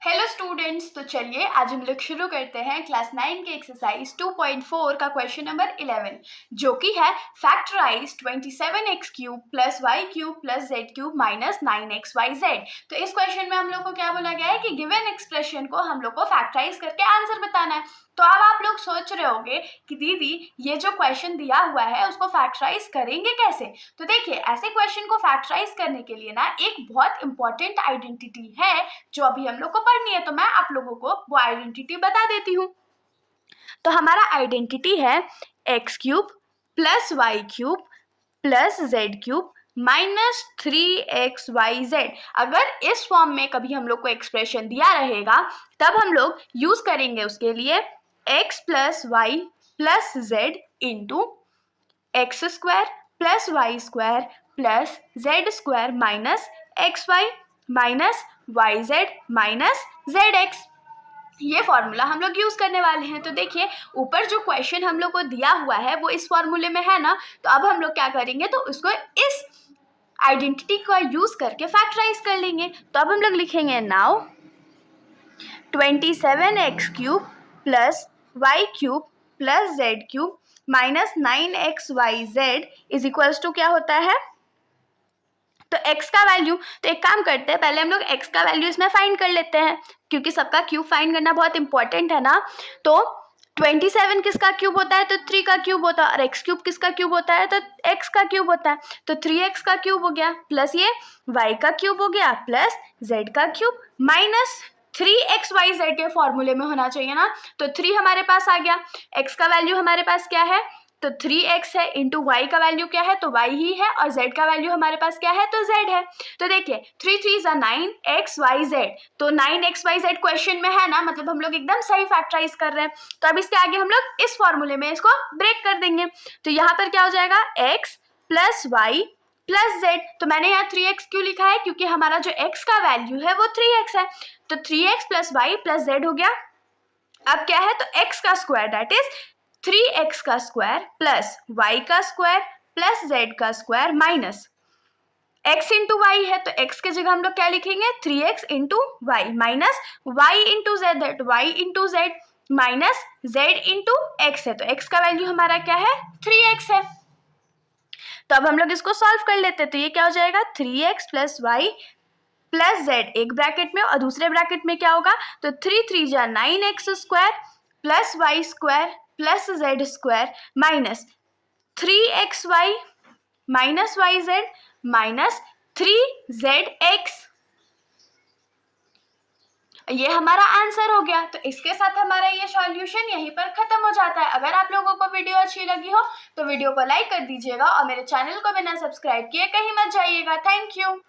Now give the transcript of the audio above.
Hello students, तो चलिए आज हम लोग शुरू करते हैं क्लास 9 के एक्सरसाइज 2.4 का क्वेश्चन नंबर 11, जो कि है factorise 27x cube plus Y cube plus Z cube minus 9xyz। तो इस क्वेश्चन में हम लोग को क्या बोला गया है कि गिवन एक्सप्रेशन को हम लोग को फैक्टराइज करके आंसर बताना है। तो अब आप लोग सोच रहे होंगे कि दीदी ये जो क्वेश्चन दिया हुआ है उसको फैक्टराइज करेंगे कैसे। तो देखिए, ऐसे क्वेश्चन को फैक्टराइज करने के लिए ना एक बहुत इंपॉर्टेंट आइडेंटिटी है जो अभी हम लोग को पढ़नी है। तो मैं आप लोगों को वो आइडेंटिटी बता देती हूँ। तो हमारा आइडेंटिटी है X cube plus Y cube plus Z cube minus 3xyz। अगर इस फॉर्म में कभी हम लोग को एक्सप्रेशन दिया रहेगा तब हम लोग यूज करेंगे उसके लिए x plus Y plus Z into X square plus Y square plus Z square minus X Y minus Y Z minus Z X. ये फॉर्मूला हम लोग यूज करने वाले हैं। तो देखिए, ऊपर जो क्वेश्चन हम लोग को दिया हुआ है वो इस फॉर्मूले में है ना। तो अब हम लोग क्या करेंगे, तो उसको इस आइडेंटिटी का यूज करके फैक्टराइज कर लेंगे। तो अब हम लोग लिखेंगे now 27x cube plus Y cube plus Z cube minus 9xyz is equals to क्या होता है, तो x का वैल्यू। तो एक काम करते हैं, पहले हम लोग x का वैल्यू इसमें फाइंड कर लेते हैं क्योंकि सबका क्यूब फाइंड करना बहुत इंपॉर्टेंट है ना। तो 27 किसका क्यूब होता है, तो 3 का क्यूब होता है, और x क्यूब किसका क्यूब होता है, तो x का क्यूब होता है। तो 3x का क्यूब हो गया प्लस ये y का क्यूब हो गया प्लस z का क्यूब माइनस 3xyz के फॉर्मूले में होना चाहिए ना। तो 3 हमारे पास आ गया, x का वैल्यू हमारे पास क्या है, तो 3x है, इंटू वाई का वैल्यू क्या है, तो y ही है, और z का वैल्यू हमारे पास क्या है, तो z है। तो देखिए 3 3 ज़ा 9xyz, तो 9xyz क्वेश्चन में है ना, मतलब हम लोग एकदम सही फैक्टराइज कर रहे हैं। तो अब इसके आगे हम लोग इस फॉर्मूले में इसको ब्रेक कर देंगे। तो यहाँ पर क्या हो जाएगा, x plus Y plus Z. तो मैंने यहाँ 3x क्यों लिखा है, क्योंकि हमारा जो x का वैल्यू है वो 3x है। तो 3x plus Y plus Z हो गया। अब क्या है, तो x का स्क्वायर दैट इज 3x का स्क्वायर प्लस y का स्क्वायर प्लस z का square minus x into Y है, तो x के जगह हम लोग क्या लिखेंगे, 3x into Y minus y into Z that y into Z minus z into X है। तो x का वैल्यू हमारा क्या है, 3x है। तो अब हम लोग इसको सॉल्व कर लेते हैं। तो ये क्या हो जाएगा, 3x plus Y plus Z एक ब्रैकेट में, और दूसरे ब्रैकेट में क्या होगा, तो 3 3 जा 9x square plus Y square plus Z square minus 3xy minus Y Z minus 3zx। ये हमारा आंसर हो गया। तो इसके साथ हमारा ये सॉल्यूशन यहीं पर खत्म हो जाता है। अगर आप लोगों को वीडियो अच्छी लगी हो तो वीडियो को लाइक कर दीजिएगा और मेरे चैनल को बिना सब्सक्राइब किए कहीं मत जाइएगा। Thank you.